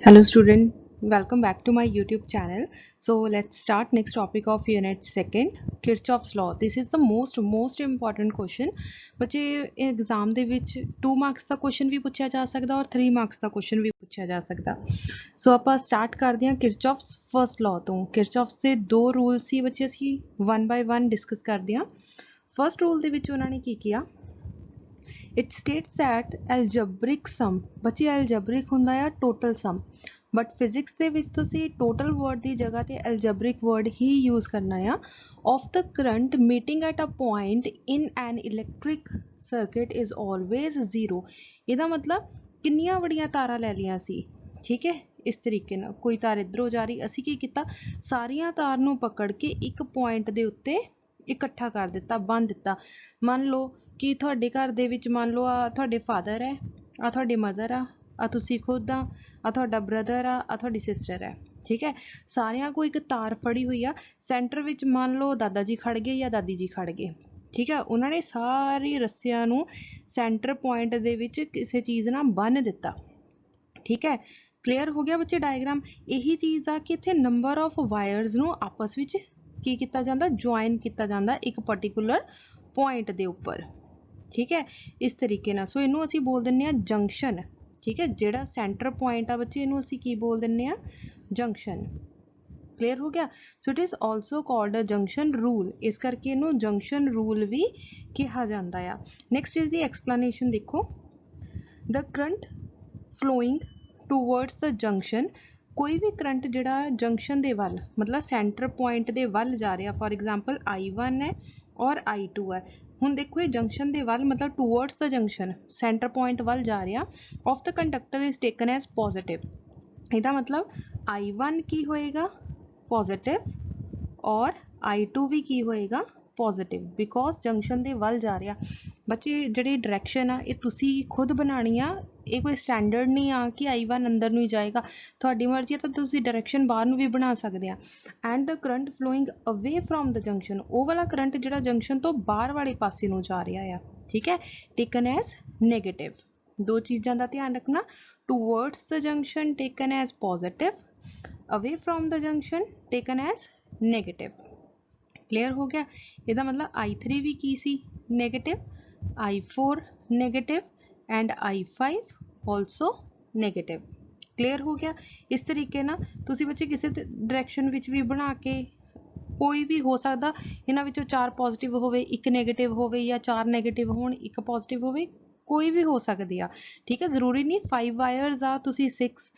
Hello student, welcome back to my YouTube channel. So let's start next topic of unit second, Kirchhoff's law. This is the most important question. बच्चे exam ਦੇ ਵਿੱਚ 2 marks ਦਾ question ਵੀ ਪੁੱਛਿਆ ਜਾ ਸਕਦਾ ਔਰ 3 marks ਦਾ question ਵੀ ਪੁੱਛਿਆ ਜਾ ਸਕਦਾ। ਸੋ ਆਪਾਂ ਸਟਾਰਟ ਕਰਦੇ ਹਾਂ ਕਿਰਚੌਫਸ ਫਰਸਟ ਲਾਅ ਤੋਂ। ਕਿਰਚੌਫਸ ਦੇ ਦੋ ਰੂਲ ਸੀ ਬੱਚੇ, ਅਸੀਂ 1 ਬਾਈ 1 ਡਿਸਕਸ ਕਰਦੇ ਹਾਂ। ਫਰਸਟ ਰੂਲ ਦੇ ਵਿੱਚ ਉਹਨਾਂ ਨੇ ਕੀ ਕੀਤਾ, it states that algebraic sum बच्चे algebraic ਹੁੰਦਾ ਆ total sum, but physics ਦੇ ਵਿੱਚ ਤੁਸੀਂ total word ਦੀ ਜਗ੍ਹਾ ਤੇ algebraic word ਹੀ use ਕਰਨਾ ਆ, of the current meeting at a point in an electric circuit is always zero। ਇਹਦਾ ਮਤਲਬ ਕਿੰਨੀਆਂ ਬੜੀਆਂ ਤਾਰਾਂ ਲੈ ਲਈਆਂ ਸੀ, ਠੀਕ ਹੈ। ਇਸ ਤਰੀਕੇ ਨਾਲ ਕੋਈ ਤਾਰ ਇੱਧਰੋਂ ਜਾ ਰਹੀ, ਅਸੀਂ ਕੀ ਕੀਤਾ, ਸਾਰੀਆਂ ਤਾਰ ਨੂੰ ਪਕੜ ਕੇ ਇੱਕ ਪੁਆਇੰਟ ਦੇ ਉੱਤੇ ਇਕੱਠਾ ਕਰ ਦਿੱਤਾ, ਬੰਨ ਦਿੱਤਾ। ਮੰਨ ਲਓ ਕਿ ਤੁਹਾਡੇ ਘਰ ਦੇ ਵਿੱਚ ਮੰਨ ਲਓ ਆ ਤੁਹਾਡੇ ਫਾਦਰ ਹੈ, ਆ ਤੁਹਾਡੇ ਮਦਰ ਆ ਤੁਸੀਂ ਖੁਦ ਆ ਤੁਹਾਡਾ ਬ੍ਰਦਰ ਆ ਤੁਹਾਡੀ ਸਿਸਟਰ ਹੈ, ਠੀਕ ਹੈ। ਸਾਰਿਆਂ ਕੋਲ ਇੱਕ ਤਾਰ ਫੜੀ ਹੋਈ ਆ, ਸੈਂਟਰ ਵਿੱਚ ਮੰਨ ਲਓ ਦਾਦਾ ਜੀ ਖੜ ਗਏ ਜਾਂ ਦਾਦੀ ਜੀ ਖੜ ਗਏ, ਠੀਕ ਹੈ। ਉਹਨਾਂ ਨੇ ਸਾਰੀ ਰੱਸਿਆਂ ਨੂੰ ਸੈਂਟਰ ਪੁਆਇੰਟ ਦੇ ਵਿੱਚ ਕਿਸੇ ਚੀਜ਼ ਨਾਲ ਬੰਨ੍ਹ ਦਿੱਤਾ, ਠੀਕ ਹੈ। ਕਲੀਅਰ ਹੋ ਗਿਆ ਬੱਚੇ ਡਾਇਗਰਾਮ। ਇਹੀ ਚੀਜ਼ ਆ ਕਿ ਇੱਥੇ ਨੰਬਰ ਆਫ ਵਾਇਰਸ ਨੂੰ ਆਪਸ ਵਿੱਚ ਕੀ ਕੀਤਾ ਜਾਂਦਾ, ਜੁਆਇਨ ਕੀਤਾ ਜਾਂਦਾ ਇੱਕ ਪਾਰਟਿਕੂਲਰ ਪੁਆਇੰਟ ਦੇ ਉੱਪਰ, ਠੀਕ ਹੈ। ਇਸ ਤਰੀਕੇ ਨਾਲ ਸੋ ਇਹਨੂੰ ਅਸੀਂ ਬੋਲ ਦਿੰਦੇ ਹਾਂ ਜੰਕਸ਼ਨ, ਠੀਕ ਹੈ। ਜਿਹੜਾ ਸੈਂਟਰ ਪੁਆਇੰਟ ਆ ਬੱਚੇ ਇਹਨੂੰ ਅਸੀਂ ਕੀ ਬੋਲ ਦਿੰਦੇ ਹਾਂ, ਜੰਕਸ਼ਨ। ਕਲੀਅਰ ਹੋ ਗਿਆ। So it is also called a junction rule, ਇਸ ਕਰਕੇ ਇਹਨੂੰ ਜੰਕਸ਼ਨ ਰੂਲ ਵੀ ਕਿਹਾ ਜਾਂਦਾ ਆ। ਨੈਕਸਟ ਇਜ਼ ਦੀ ਐਕਸਪਲੇਨੇਸ਼ਨ ਦੇਖੋ, ਦ current following towards the junction, ਕੋਈ ਵੀ ਕਰੰਟ ਜਿਹੜਾ ਜੰਕਸ਼ਨ ਦੇ ਵੱਲ ਮਤਲਬ ਸੈਂਟਰ ਪੁਆਇੰਟ ਦੇ ਵੱਲ ਜਾ ਰਿਹਾ, ਫॉर एग्जांपल I1 ਹੈ ਔਰ I2 ਹੈ। ਹੁਣ ਦੇਖੋ ਇਹ ਜੰਕਸ਼ਨ ਦੇ ਵੱਲ ਮਤਲਬ towards the junction centre point ਵੱਲ ਜਾ ਰਿਹਾ, of the conductor is taken as positive. ਇਹਦਾ ਮਤਲਬ I1 ਕੀ ਹੋਏਗਾ, ਪੋਜ਼ਿਟਿਵ, ਔਰ I2 ਵੀ ਕੀ ਹੋਏਗਾ, ਪੋਜ਼ਿਟਿਵ, ਬਿਕੋਜ਼ ਜੰਕਸ਼ਨ ਦੇ ਵੱਲ ਜਾ ਰਿਹਾ। ਬੱਚੇ ਜਿਹੜੀ ਡਾਇਰੈਕਸ਼ਨ ਆ ਇਹ ਤੁਸੀਂ ਖੁਦ ਬਣਾਉਣੀ ਆ, ਇਹ ਕੋਈ ਸਟੈਂਡਰਡ ਨਹੀਂ ਆ ਕਿ I1 ਅੰਦਰ ਨੂੰ ਹੀ ਜਾਏਗਾ, ਤੁਹਾਡੀ ਮਰਜ਼ੀ ਹੈ ਤਾਂ ਤੁਸੀਂ ਡਾਇਰੈਕਸ਼ਨ ਬਾਹਰ ਨੂੰ ਵੀ ਬਣਾ ਸਕਦੇ ਆ। ਐਂਡ ਦ ਕਰੰਟ ਫਲੋਇੰਗ ਅਵੇ ਫਰੋਮ ਦ ਜੰਕਸ਼ਨ, ਉਹ ਵਾਲਾ ਕਰੰਟ ਜਿਹੜਾ ਜੰਕਸ਼ਨ ਤੋਂ ਬਾਹਰ ਵਾਲੇ ਪਾਸੇ ਨੂੰ ਜਾ ਰਿਹਾ ਆ, ਠੀਕ ਹੈ, ਟੇਕਨ ਐਜ਼ ਨੈਗੇਟਿਵ। ਦੋ ਚੀਜ਼ਾਂ ਦਾ ਧਿਆਨ ਰੱਖਣਾ, towards the junction taken as positive, away from the junction taken as negative. Clear ਹੋ ਗਿਆ। ਇਹਦਾ ਮਤਲਬ I3 ਵੀ ਕੀ ਸੀ, negative, I4 negative and I5 also negative. Clear ਹੋ ਗਿਆ। ਇਸ ਤਰੀਕੇ ਨਾਲ ਤੁਸੀਂ ਬੱਚੇ ਕਿਸੇ ਡਾਇਰੈਕਸ਼ਨ ਵਿੱਚ ਵੀ ਬਣਾ ਕੇ, ਕੋਈ ਵੀ ਹੋ ਸਕਦਾ ਇਹਨਾਂ ਵਿੱਚੋਂ 4 ਪੋਜ਼ਿਟਿਵ ਹੋਵੇ, ਇੱਕ ਨੈਗੇਟਿਵ ਹੋਵੇ, ਜਾਂ 4 ਨੈਗੇਟਿਵ ਹੋਣ ਇੱਕ ਪੋਜ਼ਿਟਿਵ ਹੋਵੇ, ਕੋਈ ਵੀ ਹੋ ਸਕਦੀ ਆ, ਠੀਕ ਹੈ। ਜ਼ਰੂਰੀ ਨਹੀਂ 5 ਵਾਇਰਸ ਆ, ਤੁਸੀਂ 6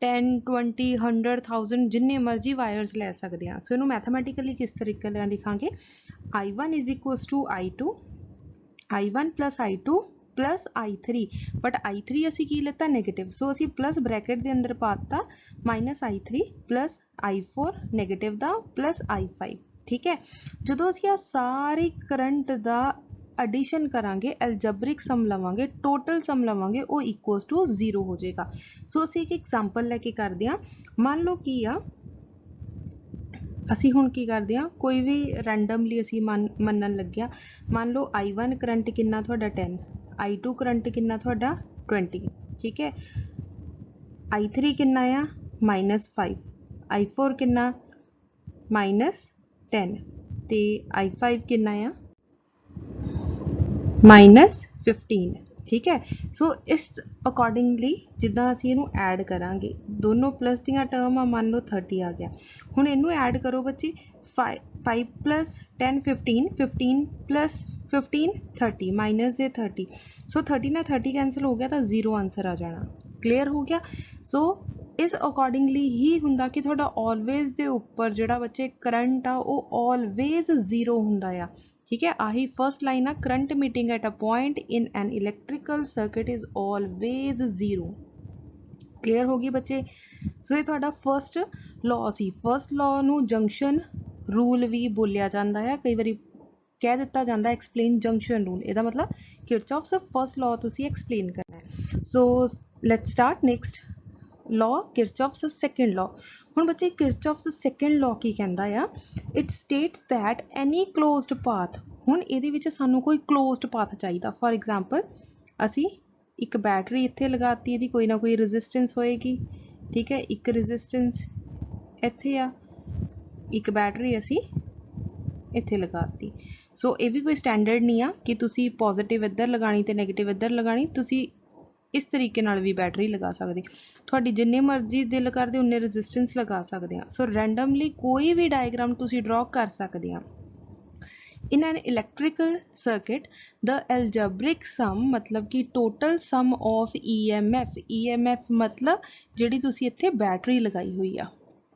10 20 100 1000 ਜਿੰਨੇ ਮਰਜ਼ੀ ਵਾਇਰਸ ਲੈ ਸਕਦੇ ਆ। ਸੋ ਇਹਨੂੰ ਮੈਥਮੈਟਿਕਲੀ ਕਿਸ ਤਰੀਕੇ ਨਾਲ ਲਿਖਾਂਗੇ, I1 is equals to I2, I1 plus I2 plus I3, but I3 ਅਸੀਂ ਕੀ ਲਿੱਤਾ, ਨੈਗੇਟਿਵ, ਸੋ ਅਸੀਂ ਪਲਸ ਬ੍ਰੈਕਟ ਦੇ ਅੰਦਰ ਪਾਤਾ minus I3 plus I4 negative ਦਾ ਪਲਸ I5, ਠੀਕ ਹੈ। ਜਦੋਂ ਅਸੀਂ ਆ ਸਾਰੀ ਕਰੰਟ ਦਾ ਐਡੀਸ਼ਨ ਕਰਾਂਗੇ, ਐਲਜਬਰਿਕ ਸਮ ਲਵਾਂਗੇ, ਟੋਟਲ ਸਮ ਲਵਾਂਗੇ, ਉਹ ਇਕੁਅਲਸ ਟੂ 0 ਹੋ ਜਾਏਗਾ। ਸੋ ਅਸੀਂ ਇੱਕ ਐਗਜ਼ਾਮਪਲ ਲੈ ਕੇ ਕਰਦੇ ਹਾਂ। ਮੰਨ ਲਓ ਕੀ ਆ, ਅਸੀਂ ਹੁਣ ਕੀ ਕਰਦੇ ਹਾਂ, ਕੋਈ ਵੀ ਰੈਂਡਮਲੀ ਅਸੀਂ ਮੰਨਣ ਲੱਗਿਆ, ਮੰਨ ਲਓ I1 ਕਰੰਟ ਕਿੰਨਾ ਤੁਹਾਡਾ 10, I2 ਕਰੰਟ ਕਿੰਨਾ ਤੁਹਾਡਾ 20, ਠੀਕ ਹੈ। I3 ਕਿੰਨਾ ਆ, -5, I4 ਕਿੰਨਾ -10 ਤੇ I5 ਕਿੰਨਾ ਆ, -15, ਠੀਕ ਹੈ। ਸੋ ਇਸ ਅਕੋਰਡਿੰਗਲੀ ਜਿੱਦਾਂ ਅਸੀਂ ਇਹਨੂੰ ਐਡ ਕਰਾਂਗੇ, ਦੋਨੋਂ ਪਲਸ ਦੀਆਂ ਟਰਮ ਆ, ਮੰਨ ਲਓ 30 ਆ ਗਿਆ। ਹੁਣ ਇਹਨੂੰ ਐਡ ਕਰੋ ਬੱਚੇ, 5 ਪਲਸ 10 15, 15 ਪਲਸ 15 30, ਮਾਈਨਸ ਦੇ 30, ਸੋ 30 ਨਾਲ 30 ਕੈਂਸਲ ਹੋ ਗਿਆ ਤਾਂ 0 ਆਂਸਰ ਆ ਜਾਣਾ। ਕਲੀਅਰ ਹੋ ਗਿਆ। ਸੋ ਇਸ ਅਕੋਰਡਿੰਗਲੀ ਹੀ ਹੁੰਦਾ ਕਿ ਤੁਹਾਡਾ ਆਲਵੇਜ਼ ਦੇ ਉੱਪਰ ਜਿਹੜਾ ਬੱਚੇ ਕਰੰਟ ਆ ਉਹ ਆਲਵੇਜ਼ 0 ਹੁੰਦਾ ਆ, ਠੀਕ ਹੈ। ਆਹੀ ਫਸਟ ਲਾਈਨ ਆ, current meeting at a point in an electrical circuit is always 0। Clear ਹੋ ਗਈ ਬੱਚੇ। ਸੋ ਇਹ ਤੁਹਾਡਾ ਫਸਟ ਲਾਅ ਸੀ। ਫਸਟ ਲਾਅ ਨੂੰ ਜੰਕਸ਼ਨ ਰੂਲ ਵੀ ਬੋਲਿਆ ਜਾਂਦਾ ਹੈ, ਕਈ ਵਾਰੀ ਕਹਿ ਦਿੱਤਾ ਜਾਂਦਾ ਐਕਸਪਲੇਨ ਜੰਕਸ਼ਨ ਰੂਲ, ਇਹਦਾ ਮਤਲਬ ਕਿਰਚੌਫਸ ਫਸਟ ਲਾਅ ਤੁਸੀਂ ਐਕਸਪਲੇਨ ਕਰਨਾ ਹੈ। So let's start next law, Kirchhoff's second law. ਹੁਣ ਬੱਚੇ ਕਿਰਚੌਫਸ ਸੈਕੰਡ ਲਾਅ ਕੀ ਕਹਿੰਦਾ ਆ, it states that any closed path, ਹੁਣ ਇਹਦੇ ਵਿੱਚ ਸਾਨੂੰ ਕੋਈ ਕਲੋਜ਼ਡ ਪਾਥ ਚਾਹੀਦਾ। ਫॉर एग्जांपल ਅਸੀਂ ਇੱਕ ਬੈਟਰੀ ਇੱਥੇ ਲਗਾਤੀ, ਇਹਦੀ ਕੋਈ ਨਾ ਕੋਈ ਰੈਜ਼ਿਸਟੈਂਸ ਹੋਏਗੀ, ठीक है, एक रजिस्टेंस इत्थे आ, एक बैटरी असी इत्थे लगाती। सो ये भी कोई स्टैंडर्ड नहीं आ कि तुसी पॉजिटिव इधर लगानी ते नैगेटिव इधर लगानी, तुसी इस तरीके नाल भी बैटरी लगा सकते, थोड़ी जिन्ने मर्जी दिल करदे उन्ने रजिस्टेंस लगा सकते हैं। सो रैंडमली कोई भी डायग्राम तुसी ड्रॉ कर सकते हैं। In an electrical circuit, the algebraic sum मतलब कि total sum of EMF मतलब जिहड़ी तुसी इत्थे बैटरी लगाई हुई आ,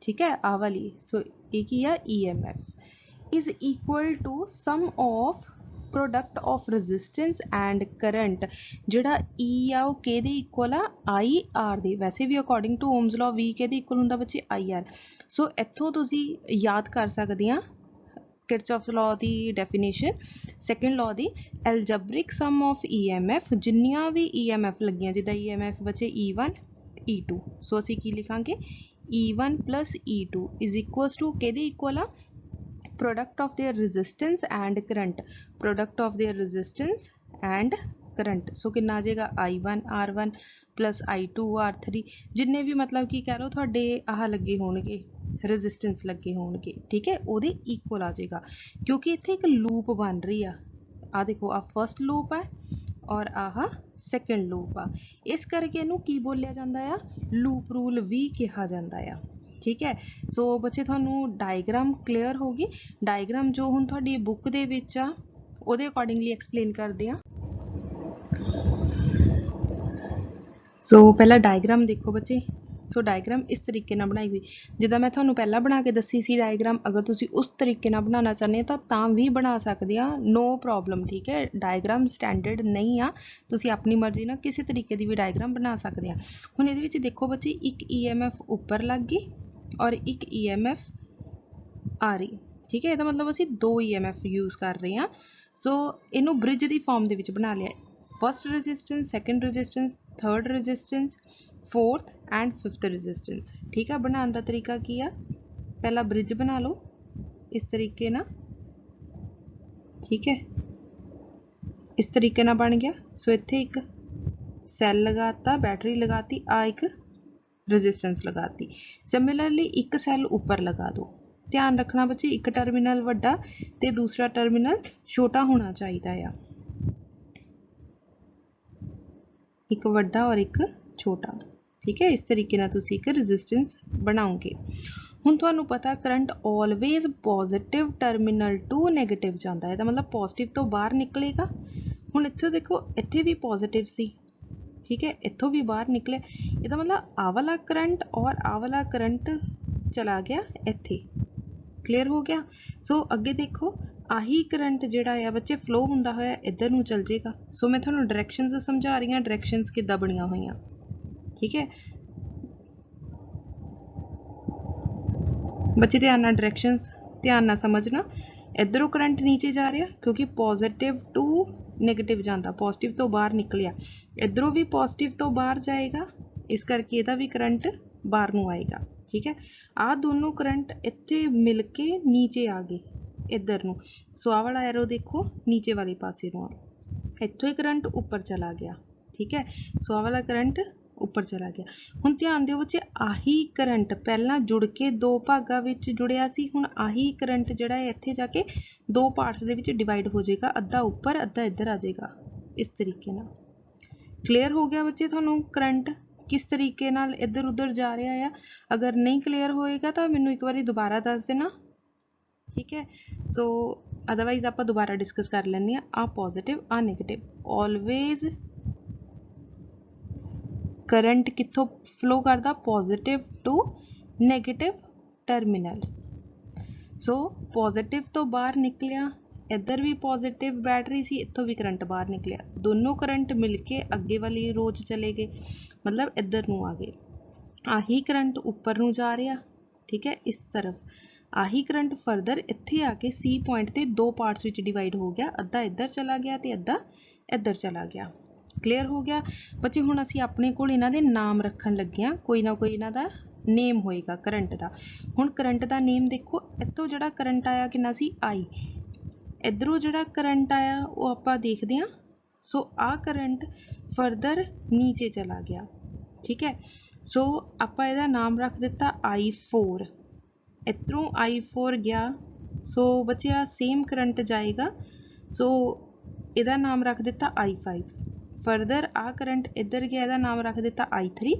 ठीक है, आ वाली। सो ये की आ EMF is equal to sum of product of resistance and current। जिहड़ा E आ वो किहदे इक्वल आ IR दे, वैसे भी according to Ohm's law V किहदे इक्वल हुंदा बच्चे IR। सो इत्थों तुसी याद कर सकदे आ किरचॉफ्स लॉ की डेफिनेशन, सैकेंड लॉ की एलजबरिक सम ऑफ EMF, जिन्नियां भी EMF लगियां जिद्दां EMF बचे E1 E2, सो असी की लिखांगे E1 plus E2 is equals to किहदे इक्वल आ product of their resistance and current, product of their resistance and current. So कितना आ जाएगा I1 R1 plus I2 R3, जिन्ने भी मतलब कि कह लो थोड़े आह लगे होणगे रेजिस्टेंस लगे होणगे, ठीक है, वो इक्वल आ जाएगा क्योंकि इत्थे एक लूप बन रही आ देखो आ फर्स्ट लूप है और आह सैकेंड लूप आ, इस करके इनू की बोलिया जाता है, लूप रूल भी कहा जाता है, ठीक है। सो बच्चे थानू डायग्राम क्लीयर होगी, डायग्राम जो हुण तुहाडी बुक दे विच आ उहदे अकॉर्डिंगली एक्सप्लेन करदे आ। सो पहला डायग्राम देखो बच्चे, सो डायग्राम इस तरीके नाल बनाई हुई, जिद्दां मैं तुहानू पहला बना के दसी सी डायग्राम, अगर तुसी उस तरीके नाल बनाना चाहते हो तां भी बना सकदे आ, नो प्रॉब्लम, ठीक है। डायग्राम स्टैंडर्ड नहीं आ, तुसी अपनी मर्जी नाल किसी तरीके की भी डायग्राम बना सकदे आ। हुण इहदे विच देखो बच्चे एक EMF उपर लग गई और एक EMF आ रही, ठीक है, ਇਹਦਾ मतलब ਅਸੀਂ दो EMF यूज़ कर रहे हैं। सो इनू ब्रिज की फॉर्म ਦੇ ਵਿੱਚ ਬਣਾ ਲਿਆ, first resistance, second resistance, third resistance, fourth and fifth resistance, ठीक है। बनाने का तरीका की है, पहला ब्रिज बना लो इस तरीके ना, ठीक है, इस तरीके ना बन गया। सो इत्थे एक सैल लगाता, बैटरी लगाती, आ एक रेजिस्टेंस लगाती। सिमिलरली एक सैल ऊपर लगा दो, ध्यान रखना बच्चे एक टर्मिनल वड्डा ते दूसरा टर्मिनल छोटा होना चाहिए आ, एक वड्डा और एक छोटा, ठीक है। इस तरीके नाल तुसी एक रेजिस्टेंस बनाओगे। हुण तुहानू पता current always positive terminal to negative जाता है, मतलब पॉजिटिव तो बाहर निकलेगा। हुण इत्थे देखो इत्थे भी पॉजिटिव सी, ठीक है, इत्थों भी बाहर निकले, इसका मतलब आ वाला करंट और आ वाला करंट चला गया इत्थे, क्लीयर हो गया। सो अगे देखो आही करंट जिहड़ा है बच्चे फ्लो हुंदा होया इधर नूं चल जाएगा। सो मैं तुहानू डायरैक्शनस समझा रही हाँ, डायरैक्शनस किद्दां बणियां होईयां, ठीक है बच्चे, ध्यान नाल डायरैक्शनस ध्यान नाल समझना। इधरों करंट नीचे जा रहा क्योंकि पॉजिटिव टू नैगेटिव जाता, पॉजिटिव तो बाहर निकलिया, इधरों भी पॉजिटिव तो बाहर जाएगा, इस करके इहदा भी करंट बाहर नूं आएगा, ठीक है। आ दोनों करंट इत्थे मिल के नीचे आ गए इधर नूं। सो आ वाला एरो देखो नीचे वाले पासे नूं, इत्थों ही करंट ऊपर चला गया, ठीक है। सो आ वाला करंट ऊपर चला गया। हुण ध्यान दिओ बच्चे आही करंट पहला जुड़ के दो भागां विच जुड़िया सी, हुण आही करंट जिहड़ा है इत्थे जाके दो पार्ट्स दे विच डिवाइड हो जाएगा, अद्धा ऊपर अद्धा इधर आ जाएगा, इस तरीके नाल। क्लीयर हो गया बच्चे तुहानू करंट किस तरीके नाल इधर उधर जा रहा है? अगर नहीं क्लीयर होएगा तो मैनू एक बार दोबारा दस देना, ठीक है। सो अदरवाइज आप दोबारा डिस्कस कर लेंगे। आ पॉजिटिव आ नैगेटिव, ऑलवेज करंट कित्थों फ्लो करता, positive to negative terminal. So positive तो बाहर निकलिया, इधर भी पॉजिटिव बैटरी सी, इत्थों भी करंट बाहर निकलिया, दोनों करंट मिलके अगे वाली रोज चले गए, मतलब इधर नूं आ गए। आही करंट ऊपर नूं जा रहा, ठीक है, इस तरफ। आही करंट फरदर इत्थे आके सी पॉइंट ते दो पार्ट्स विच डिवाइड हो गया, अद्धा इधर चला गया ते अद्धा इधर चला गया। क्लीयर हो गया बच्चे। हुण असीं अपने कोल इन्हां दे नाम रखण लगे हां, कोई ना कोई इन्हां दा नेम होएगा करंट दा। हुण करंट दा नेम देखो, इत्थों जिहड़ा करंट आया किन्ना सी आई, इधरों जिहड़ा करंट आया वो आपां देखदे हां। सो आ करंट फरदर नीचे चला गया, ठीक है। सो आपां इहदा नाम रख दिता I4, इधरों I4 गया, सो बच्चे सेम करंट जाएगा, सो इहदा नाम रख दिता I5। फरदर आ करंट इधर गया, इहदा नाम रख दिता I3,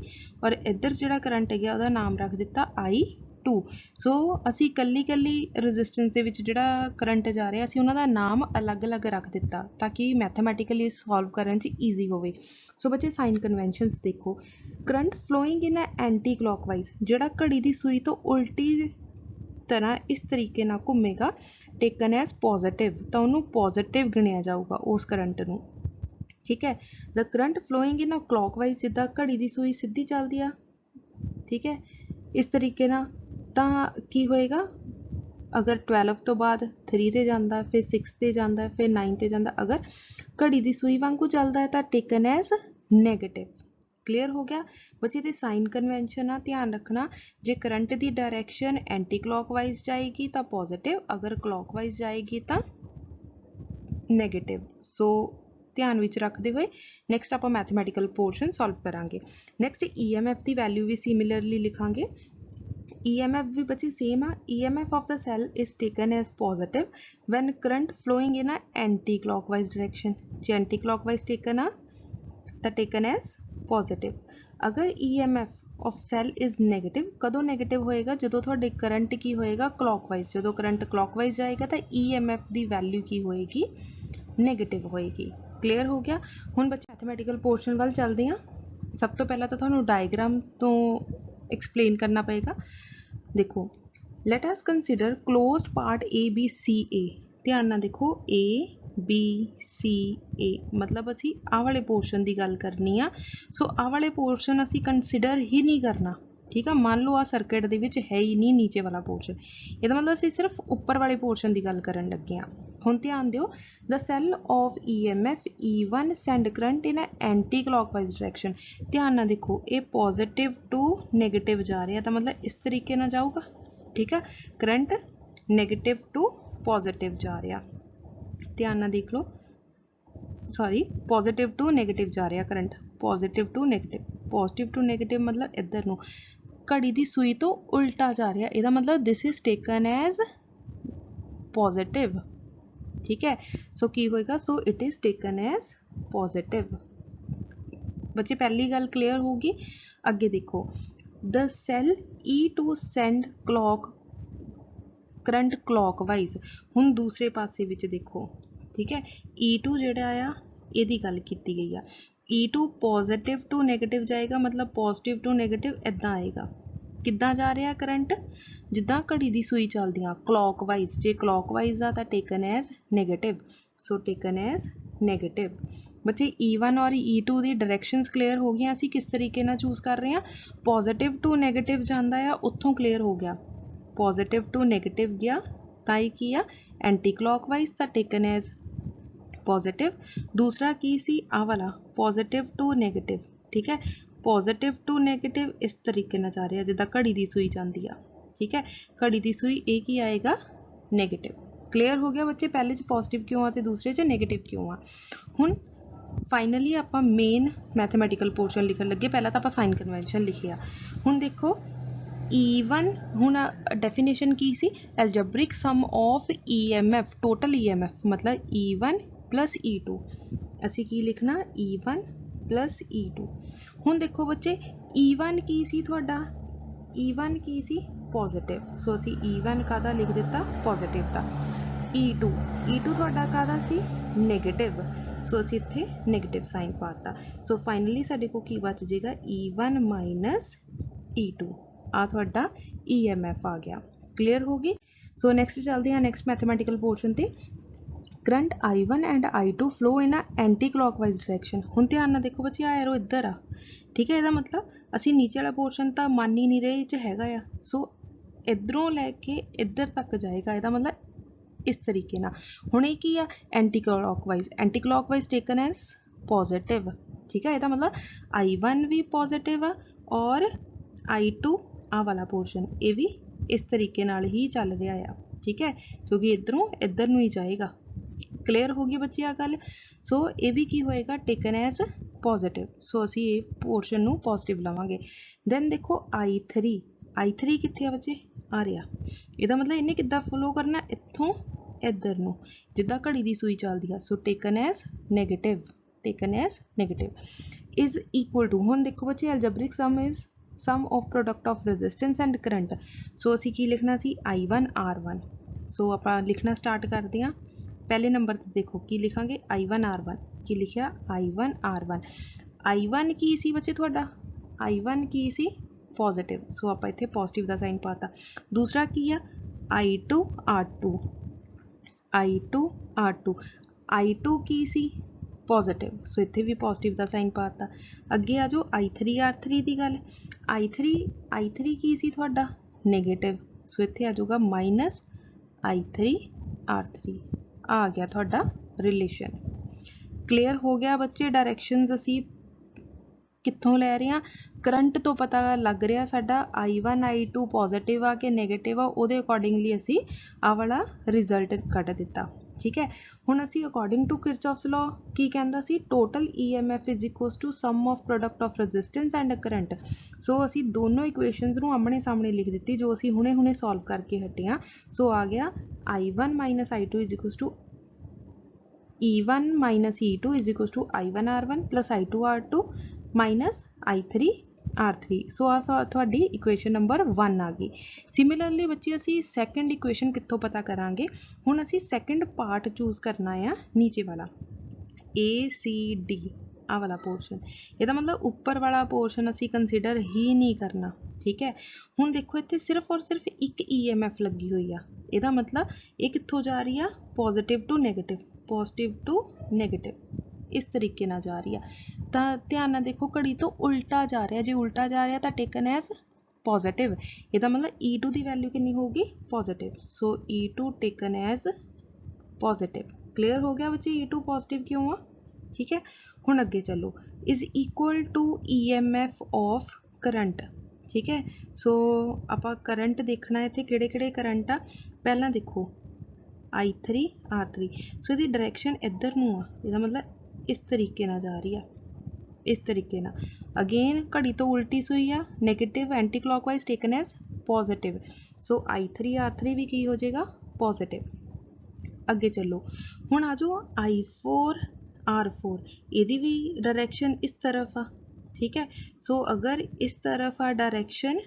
और इधर जिहड़ा करंट गया उहदा नाम रख दिता I2। सो असी कल्ली कल्ली रजिस्टेंस दे विच जिहड़ा करंट जा रहा असी उन्हां दा नाम अलग अलग रख दिता ताकि मैथमैटिकली सॉल्व करन च ईजी होवे। सो बच्चे साइन कन्वेंशनस देखो, current flowing in anticlockwise, जिहड़ा घड़ी दी सूई तो उल्टी तरह इस तरीके नाल घूमेगा, टेकन एज पॉजिटिव, तो उन्होंने पॉजिटिव गिणिया जाऊगा उस करंट नूं। ठीक है, the current flowing in clockwise, जिद्दां घड़ी दी सूई सीधी चलदी आ, ठीक है, इस तरीके नाल तां की होएगा, अगर 12 तो बाद 3 ते जांदा, फिर 6 ते जांदा, फिर 9 ते जांदा, अगर घड़ी दी सूई वांगू चलदा है तां टेकन एज नैगेटिव। क्लीयर हो गया बच्चे, ते साइन कन्वेंशन आ, ध्यान रखना, जे करंट दी डायरैक्शन एंटी क्लॉकवाइज जाएगी तां पॉजिटिव, अगर क्लॉकवाइज जाएगी तां नैगेटिव। सो ध्यान विच रखते हुए नैक्सट आपां मैथमैटिकल पोर्शन सॉल्व करांगे। नैक्सट EMF की वैल्यू भी सिमिलरली लिखांगे। EMF भी बच्चे सेम आ, EMF of the cell is taken as positive when current flowing in a anti-clockwise direction। J anti-clockwise taken आ ਤਾਂ taken as positive। अगर EMF of cell is negative, कदों negative होएगा, ਜਦੋਂ ਤੁਹਾਡੇ करंट की होएगा clockwise, ਜਦੋਂ करंट clockwise जाएगा ਤਾਂ EMF ਦੀ वैल्यू की होएगी नेगेटिव होएगी। क्लीयर हो गया। हुण बच्चे मैथमैटिकल पोर्शन वाल चलते हैं। सब तो पहला तो तुहानूं डायग्राम तो एक्सप्लेन करना पएगा। देखो, let us consider closed part ABCA। ध्यान नाल देखो, ABCA मतलब असी आ वाले पोर्शन की गल करनी आ। सो आ वाले पोर्शन असी कंसीडर ही नहीं करना, ठीक है। मान लो आ सर्किट दे विच है ही नहीं नीचे वाला पोर्शन, इसदा मतलब असी सिर्फ उपर वाले पोर्शन की गल करन लगे हां। हुण ध्यान दिओ, the cell of EMF E1 send current in anticlockwise direction. ध्यान नाल देखो, ये पॉजिटिव टू नैगेटिव जा रहा है, तो मतलब इस तरीके नाल जाऊगा, ठीक है। करंट नैगेटिव टू पॉजिटिव जा रहा, ध्यान नाल देख लो, सॉरी, पॉजिटिव टू नैगेटिव जा रहा current, positive to negative, positive to negative मतलब इधर नूं, घड़ी दी सूई तो उल्टा जा रहा, इसदा मतलब this is taken as positive, ठीक है। सो की होएगा, so it is taken as positive. बच्चे पहली गल क्लीयर होगी। अगे देखो, the cell E2 send current clockwise. हुण दूसरे पासे विच देखो, ठीक है, E2 जिहड़ा आ इहदी गल कीती गई आ, E2 पॉजिटिव टू नैगेटिव जाएगा, मतलब पॉजिटिव टू नैगेटिव इदां आएगा। किद्दां जा रहा करंट, जिद्दां घड़ी दी सूई चलदी आ क्लॉकवाइज, जे क्लॉकवाइज आ तां taken as negative, so taken as negative. बच्चे E1 और E2 की डायरैक्शनस क्लीयर हो गई, असीं किस तरीके नाल चूज कर रहे हैं, पॉजिटिव टू नैगेटिव जांदा आ, उत्थों क्लीयर हो गया, पॉजिटिव टू नैगेटिव गया ताई की आ एंटी क्लॉकवाइज, तां टेकन एज पॉजिटिव। दूसरा की सी आ वाला पॉजिटिव टू नैगेटिव, ठीक है, पॉजिटिव टू नैगेटिव इस तरीके नाल जा रहा जिद्दां घड़ी दी सूई जांदी आ, ठीक है। घड़ी दी सूई ये की आएगा नैगेटिव। क्लीयर हो गया बच्चे, पहले च पॉजिटिव क्यों आ ते दूसरे च नैगेटिव क्यों आ। हुण फाइनली आपां मेन मैथमैटिकल पोर्शन लिखण लगे, पहला तो आपां साइन कन्वेंशन लिखिया। हुण देखो, E1 हुण डेफिनेशन की सी, algebraic sum of EMF, total EMF मतलब E1 प्लस E2, असी की लिखना E1 प्लस E2। हुण देखो बच्चे, E1 की सी तुहाडा, E1 की सी पॉजिटिव, सो असी E1 कादा लिख दिता पॉजिटिव दा। E2 तुहाडा कादा सी नैगेटिव, सो असी इत्थे नैगेटिव साइन पाता। सो फाइनली साडे को की बच जाएगा E1 माइनस E2, आ तुहाडा EMF आ गया। क्लीयर होगी। सो नैक्सट चलते हैं नैक्सट मैथमैटिकल पोर्शन ते। Current I1 and I2 flow in anticlockwise direction. हुण ध्यान नाल देखो बच्चे, आ एरो इधर आ, ठीक है, इसदा मतलब असी नीचे वाला पोर्शन तो मान ही नहीं रहे च हैगा आ, सो इधरों लैके इधर तक जाएगा, इसदा मतलब इस तरीके ना। हुण ये की आ anti clockwise taken as positive, ठीक है, इसदा मतलब I1 भी पॉजिटिव आ और I2 आ वाला पोर्शन ये भी इस तरीके नाल ही चल रहा है, ठीक है, क्योंकि इधरों इधर नूं ही जाएगा। क्लीयर होगी बच्चे आ गल। सो ये भी की होएगा टेकन एज पॉजिटिव। सो असी ये पोर्शन नू पॉजिटिव लवांगे। दैन देखो I3 कित्थे आ बच्चे आ रहा, इहदा मतलब इन्हें किद्दां फ्लो करना इत्थों इधर नू जिद्दां घड़ी दी सूई चलदी है। So taken as negative is equal to, हुण देखो बच्चे algebraic sum is sum of product of resistance and current. So असी की लिखना सी I1 R1। सो आपां लिखना स्टार्ट करते हैं। पहले नंबर ते देखो की लिखांगे I1 R1, की लिखिया I1 R1। I1 की सी बच्चे तुहाडा, I1 की सी पॉजिटिव। सो आपां इत्थे पॉजिटिव दा साइन पाता। दूसरा की आ I2 R2, I2 की सी पॉजिटिव। सो इत्थे भी पॉजिटिव दा साइन पाता। अगे आ जाओ I3 R3 दी गल। I3 की सी तुहाडा नेगेटिव। सो इत्थे आ जाऊगा माइनस I3 R3। आ गया तुहाडा रिलेशन। क्लियर हो गया बच्चे? डायरैक्शनस असी कित्थों लै रहे हैं? करंट तो पता लग रहा साडा I1 I2 पॉजिटिव आ कि नैगेटिव आ, उहदे अकॉर्डिंगली असी आ वाला रिजल्ट कढ दिता। ठीक है, हुण असी अकॉर्डिंग टू किरचॉफ्स लॉ की कहंदा सी total EMF is equals to sum of product of resistance and current. So असी दोनों इक्वेशनस नूं आमने सामने लिख दित्ती जो असी हुणे हुणे सॉल्व करके हटे हाँ। सो आ गया I1 minus I2 is equals to E1 minus E2 is equals to I1 R1 plus I2 R2 minus I3 R3। So आ तुहाडी इक्वेशन नंबर 1 आ गई। सिमिलरली बच्चे असी सैकेंड इक्वेशन कित्थों पता करांगे? हुण असी सैकेंड पार्ट चूज करना आ नीचे वाला ACD आ वाला पोर्शन। इहदा मतलब ऊपर वाला पोर्शन असी कंसीडर ही नहीं करना। ठीक है, हुण देखो इत्थे सिर्फ और सिर्फ एक EMF लगी हुई आ। इहदा मतलब ये कित्थों जा रही आ? पॉजिटिव टू नैगेटिव इस तरीके नाल जा रही है। तो ध्यान नाल देखो घड़ी तो उल्टा जा रहा, जे उल्टा जा रहा तो टेकन एज पॉजिटिव। इहदा मतलब E2 की वैल्यू कितनी होगी? Positive. So E2 taken as positive. Clear हो गया बच्चे E2 पॉजिटिव क्यों आ? ठीक है, हुण अगे चलो is equal to EMF of current. ठीक है, सो आपां करंट देखना है इत्थे किहड़े किहड़े करंट आ। पहला देखो I3 R3। सो इसकी डायरैक्शन इधर नूं आ, इहदा मतलब इस तरीके नाल जा रही है, इस तरीके नाल। अगेन घड़ी तो उल्टी सुई आ, negative anti clockwise taken as positive. So I3 R3 भी की हो जाएगा? पॉजिटिव। अगे चलो हुण आ जाओ I4 R4, इहदी भी डायरैक्शन इस तरफ आ। ठीक है, सो अगर इस तरफ आ डायरैक्शन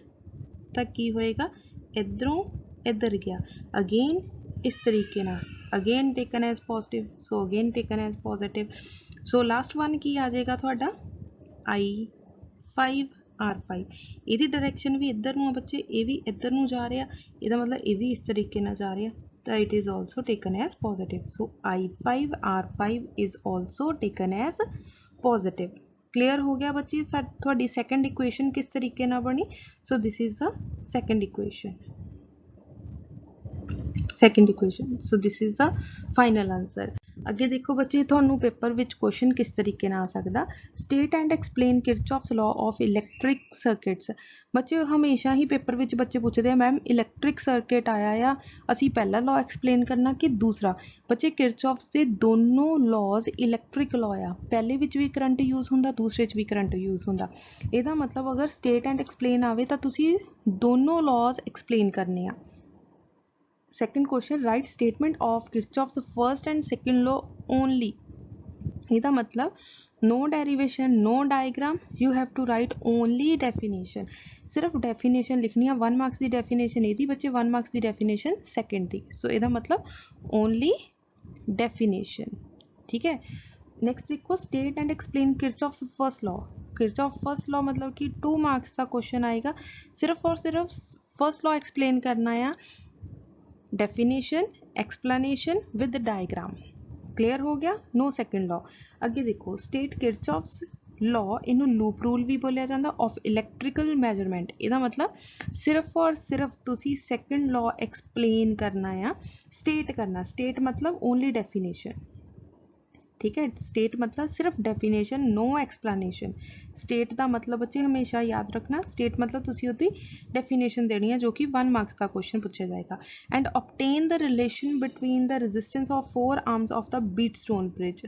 तक की होएगा, इधरों इधर गया, अगेन इस तरीके ना, again taken as positive. So again taken as positive. So last one की आ जाएगा थोड़ा I5 R5, इहदी डायरैक्शन भी इधर नूं बच्चे, ये भी इधर नूं जा रहा, इहदा मतलब ये भी इस तरीके ना जा रहा, तो it is also taken as positive. So I5 R5 is also taken as positive. Clear हो गया बच्चे? थोड़ी सैकेंड इक्वेशन किस तरीके ना बनी? So this is the second equation, so this is the final answer. अगे देखो बच्चे थोनू पेपर विच क्वेश्चन किस तरीके ना आ सकता, state and explain Kirchhoff's law of electric circuits. बच्चे हमेशा ही पेपर विच बच्चे पूछते हैं मैम इलैक्ट्रिक सर्किट आया या असी पहला लॉ एक्सप्लेन करना कि दूसरा। बच्चे किरचॉफ्स के दोनों लॉज इलैक्ट्रिक लॉ आ, पहले विच भी करंट यूज होंदा, दूसरे च भी करंट यूज होंदा। इहदा मतलब अगर स्टेट एंड एक्सप्लेन आवे तो तुसी दोनों लॉज एक्सप्लेन करने आ। Second question, write statement of Kirchhoff's first and second law only. इसका मतलब no derivation, no diagram, you have to write only definition. सिर्फ डेफिनेशन लिखनी है। 1 मार्क्स की डेफिनेशन यदि बच्चे 1 मार्क्स की डेफिनेशन सेकंड थी। सो इसका मतलब ओनली डेफिनेशन। ठीक है, नेक्स्ट देखो state and explain Kirchhoff's first law. Kirchhoff first law मतलब कि 2 मार्क्स का क्वेश्चन आएगा, सिर्फ और सिर्फ फर्स्ट लॉ एक्सप्लेन करना है, definition explanation with diagram. Clear हो गया? No second law. अगे देखो स्टेट किरचॉफ्स लॉ, इनू लूप रूल भी बोलिया जाता ऑफ इलैक्ट्रिकल मेजरमेंट। इसका मतलब सिर्फ और सिर्फ तुसी सेकंड लॉ एक्सप्लेन करना है, स्टेट करना। स्टेट मतलब ओनली डेफिनेशन। ठीक है, स्टेट मतलब सिर्फ डेफिनेशन, नो एक्सप्लेनेशन। स्टेट का मतलब बच्चे हमेशा याद रखना, स्टेट मतलब तुसी उसकी डेफिनेशन देनी है जो कि 1 मार्क्स का क्वेश्चन पूछा जाएगा। And obtain the relation between the resistance of 4 arms of the Wheatstone bridge.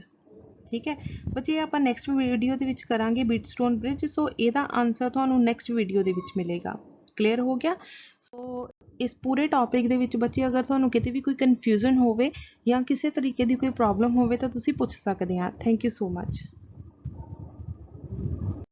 ठीक है बच्चे ਆਪਾਂ ਨੈਕਸਟ ਵੀਡੀਓ ਦੇ ਵਿੱਚ ਕਰਾਂਗੇ ਬਿਟਸਟੋਨ ਬ੍ਰਿਜ ਸੋ ਇਹਦਾ ਆਨਸਰ ਤੁਹਾਨੂੰ ਨੈਕਸਟ ਵੀਡੀਓ ਦੇ ਵਿੱਚ ਮਿਲੇਗਾ ਕਲੀਅਰ ਹੋ ਗਿਆ ਸੋ ਇਸ ਪੂਰੇ ਟੌਪਿਕ ਦੇ ਵਿੱਚ ਬੱਚੇ ਅਗਰ ਤੁਹਾਨੂੰ ਕਿਤੇ ਵੀ ਕੋਈ ਕਨਫਿਊਜ਼ਨ ਹੋਵੇ ਜਾਂ ਕਿਸੇ ਤਰੀਕੇ ਦੀ ਕੋਈ ਪ੍ਰੋਬਲਮ ਹੋਵੇ ਤਾਂ ਤੁਸੀਂ ਪੁੱਛ ਸਕਦੇ ਆ ਥੈਂਕ ਯੂ ਸੋ ਮਚ